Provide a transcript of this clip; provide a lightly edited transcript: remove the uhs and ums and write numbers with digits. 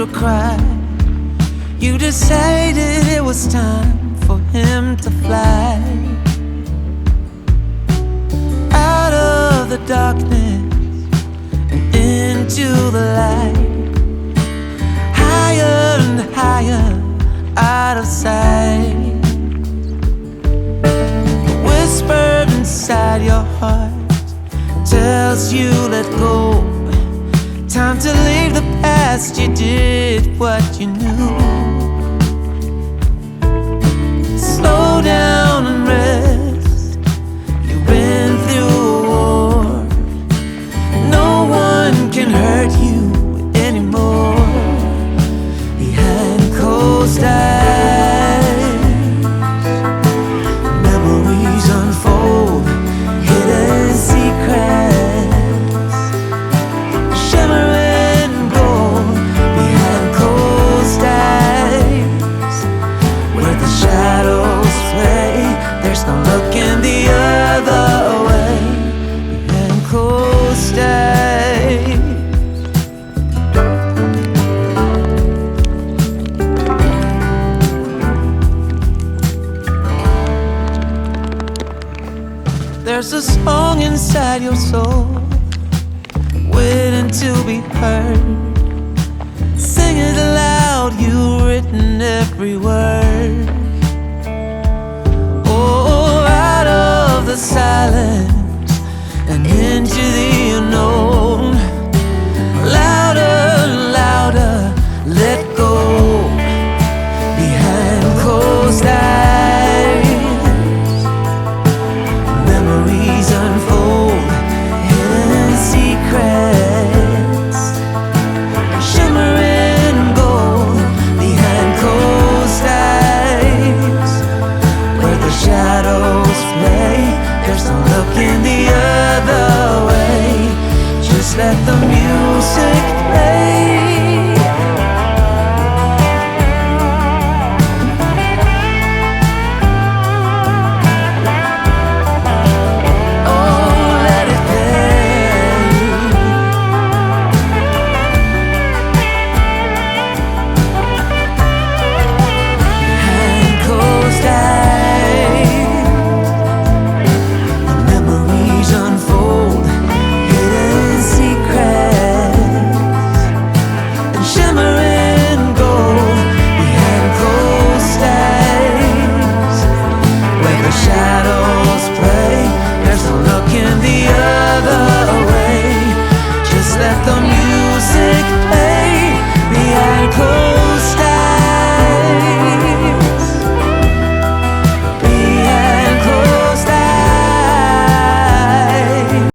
to cry. You decided it was time for him to fly out of the darkness and into the light, higher and higher, out of sight. The whisper inside your heart tells you let go. Time to leave the past, you did what you knew. Slow down and rest, you've been through a war. No one can hurt you anymore. Behind closed eyes, memories unfold, hidden secrets, shimmering gold. Behind closed eyes, where the shadows play, there's no looking the other way. Behind closed eyes, there's a song inside your soul waiting to be heard. Sing it aloud, you've written every word. Oh, out of the silence and into the unknown.